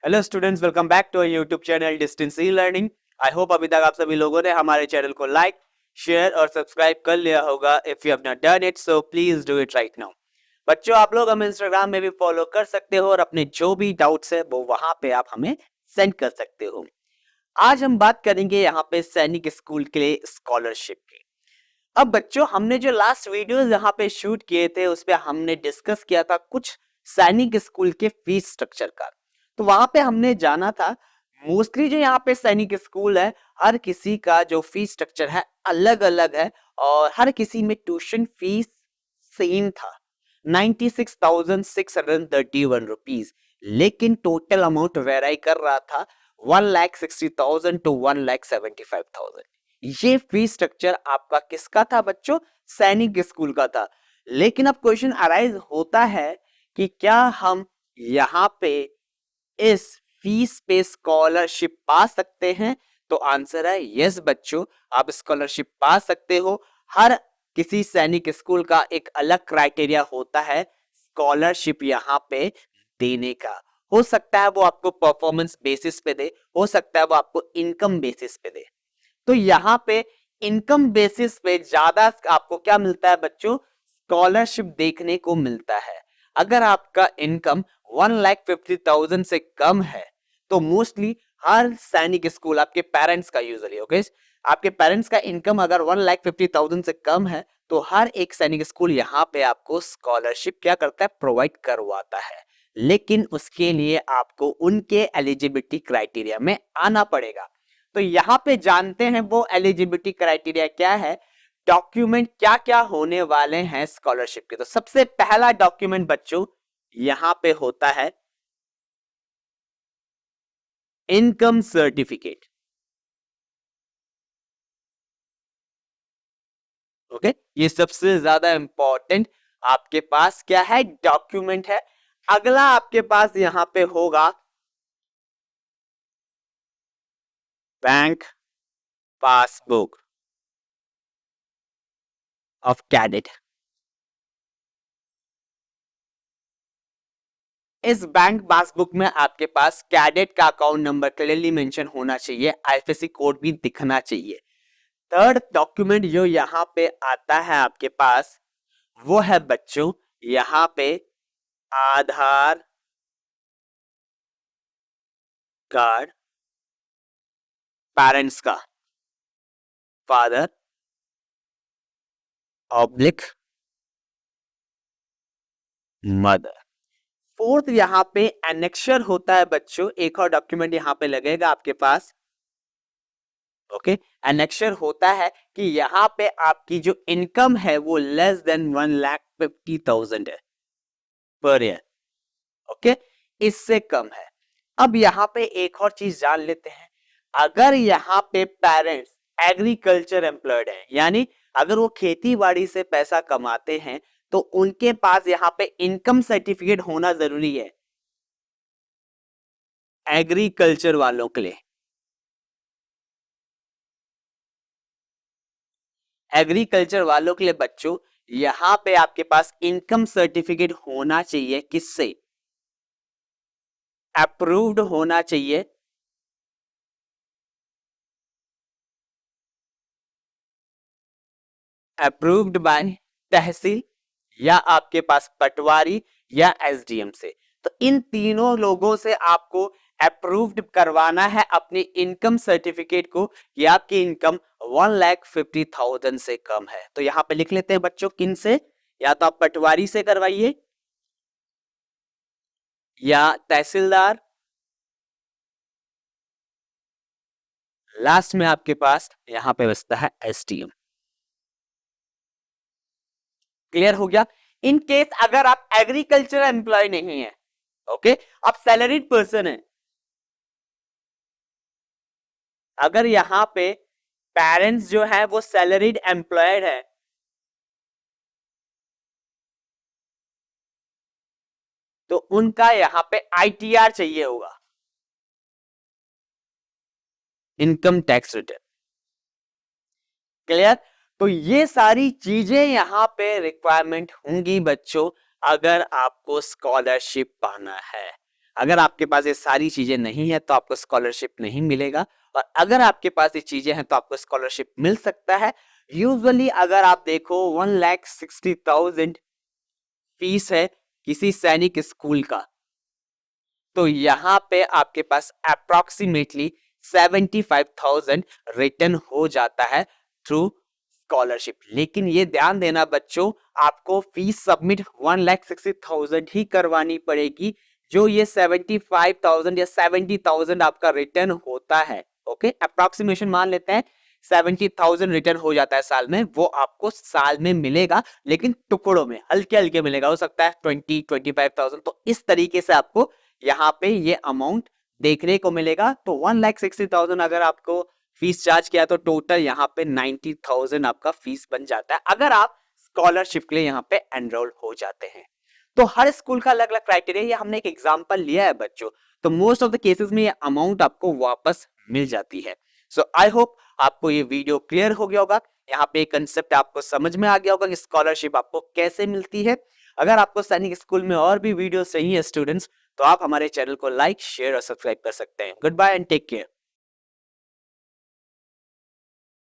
Hello students, welcome back to YouTube channel distance e learning. I hope अभी तक आप सभी लोगों ने हमारे चैनल को लाइक, शेयर और सब्सक्राइब कर लिया होगा। If you have not done it so please do it right now. बच्चों, आप लोग हमें इंस्टाग्राम में भी फॉलो कर सकते हो और अपने जो भी डाउट्स है वो वहां पे आप हमें सेंड कर सकते हो। आज हम बात करेंगे यहाँ पे सैनिक स्कूल के लिए स्कॉलरशिप की। अब बच्चों, हमने जो लास्ट वीडियोस यहाँ पे शूट किए थे उस पे हमने डिस्कस किया था कुछ सैनिक स्कूल के फीस स्ट्रक्चर का। तो वहां पे हमने जाना था मोस्टली जो यहाँ पे सैनिक स्कूल है, हर किसी का जो फीस स्ट्रक्चर है अलग अलग है और हर किसी में ट्यूशन फीस सेम था 96,631 रुपीज। लेकिन टोटल अमाउंट वेराई कर रहा था 1,60,000 to 1,75,000। ये फीस स्ट्रक्चर आपका किसका था बच्चों? सैनिक स्कूल का था। लेकिन अब क्वेश्चन अराइज होता है कि क्या हम यहाँ पे इस फीस पे स्कॉलरशिप पा सकते हैं? तो आंसर है यस बच्चों, आप स्कॉलरशिप पा सकते हो। हर किसी सैनिक स्कूल का एक अलग क्राइटेरिया होता है स्कॉलरशिप यहाँ पे देने का। हो सकता है वो आपको परफॉर्मेंस बेसिस पे दे, हो सकता है वो आपको इनकम बेसिस पे दे। तो यहाँ पे इनकम बेसिस पे ज्यादा आपको क्या मिलता है बच्चों? स्कॉलरशिप देखने को मिलता है। अगर आपका इनकम 1,50,000 से कम है तो मोस्टली हर सैनिक स्कूल आपके पेरेंट्स का यूजुअली ओके, आपके पेरेंट्स का इनकम अगर 1,50,000 से कम है तो हर एक सैनिक स्कूल यहाँ पे आपको स्कॉलरशिप क्या करता है? प्रोवाइड करवाता है। लेकिन उसके लिए आपको उनके एलिजिबिलिटी क्राइटेरिया में आना पड़ेगा। तो यहाँ पे जानते हैं वो एलिजिबिलिटी क्राइटेरिया क्या है, डॉक्यूमेंट क्या क्या होने वाले हैं स्कॉलरशिप के। तो सबसे पहला डॉक्यूमेंट बच्चों यहाँ पे होता है इनकम सर्टिफिकेट। ओके, ये सबसे ज्यादा इंपॉर्टेंट आपके पास क्या है? डॉक्यूमेंट है। अगला आपके पास यहां पे होगा बैंक पासबुक ऑफ कैडेट। इस बैंक पासबुक में आपके पास कैडेट का अकाउंट नंबर क्लियरली मेंशन होना चाहिए, आईएफएससी कोड भी दिखना चाहिए। थर्ड डॉक्यूमेंट जो यहाँ पे आता है आपके पास वो है बच्चों यहाँ पे आधार कार्ड पेरेंट्स का, फादर ऑब्लिक मदर। फोर्थ यहाँ पे एनेक्शर होता है बच्चों, एक और डॉक्यूमेंट यहाँ पे लगेगा आपके पास। ओके, एनेक्शर होता है कि यहाँ पे आपकी जो इनकम है वो लेस देन 1,50,000 है पर ईयर। ओके, इससे कम है। अब यहाँ पे एक और चीज जान लेते हैं, अगर यहाँ पे पेरेंट्स एग्रीकल्चर एम्प्लॉयड हैं, यानी अगर वो खेती बाड़ी से पैसा कमाते हैं तो उनके पास यहाँ पे इनकम सर्टिफिकेट होना जरूरी है एग्रीकल्चर वालों के लिए। एग्रीकल्चर वालों के लिए बच्चों यहाँ पे आपके पास इनकम सर्टिफिकेट होना चाहिए, किससे? अप्रूव्ड होना चाहिए अप्रूव्ड बाय तहसील या आपके पास पटवारी या एसडीएम से। तो इन तीनों लोगों से आपको अप्रूव्ड करवाना है अपनी इनकम सर्टिफिकेट को कि आपकी इनकम 1,50,000 से कम है। तो यहां पे लिख लेते हैं बच्चों, किन से? या तो आप पटवारी से करवाइए या तहसीलदार, लास्ट में आपके पास यहां पे बचता है एसडीएम। क्लियर हो गया? इन केस अगर आप एग्रीकल्चर एम्प्लॉय नहीं है, ओके, आप सैलरीड पर्सन है, अगर यहां पे पेरेंट्स जो है वो सैलरीड एम्प्लॉयड है तो उनका यहां पे आईटीआर चाहिए होगा, इनकम टैक्स रिटर्न। क्लियर? तो ये सारी चीजें यहां पे रिक्वायरमेंट होंगी बच्चों अगर आपको स्कॉलरशिप पाना है। अगर आपके पास ये सारी चीजें नहीं है तो आपको स्कॉलरशिप नहीं मिलेगा, और अगर आपके पास ये चीजें हैं तो आपको स्कॉलरशिप मिल सकता है। यूजुअली अगर आप देखो 1,60,000 फीस है किसी सैनिक स्कूल का, तो यहाँ पे आपके पास अप्रोक्सीमेटली 75,000 रिटर्न हो जाता है थ्रू स्कॉलरशिप। लेकिन ये ध्यान देना बच्चों, आपको फीस सबमिट 1,60,000 ही करवानी पड़ेगी। जो ये 75,000 या 70,000 आपका रिटर्न होता है, ओके, अप्रोक्सीमेशन मान लेते हैं 70,000 रिटर्न हो जाता है साल में, वो आपको साल में मिलेगा, लेकिन टुकड़ों में हल्के हल्के मिलेगा। हो सकता है 20-25,000। तो इस तरीके से आपको यहाँ पे ये अमाउंट देखने को मिलेगा। तो 1,60,000 अगर आपको फीस चार्ज किया तो टोटल यहाँ पे 90,000 आपका फीस बन जाता है, अगर आप स्कॉलरशिप के लिए यहाँ पे एनरोल हो जाते हैं। तो हर स्कूल का अलग अलग क्राइटेरिया, ये हमने एक एग्जांपल लिया है बच्चों। तो मोस्ट ऑफ द केसेस में ये अमाउंट आपको वापस मिल जाती है। सो आई होप आपको ये वीडियो क्लियर हो गया होगा, यहाँ पे कंसेप्ट आपको समझ में आ गया होगा कि स्कॉलरशिप आपको कैसे मिलती है। अगर आपको सैनिक स्कूल में और भी वीडियो चाहिए स्टूडेंट्स, तो आप हमारे चैनल को लाइक, शेयर और सब्सक्राइब कर सकते हैं। Goodbye and take care.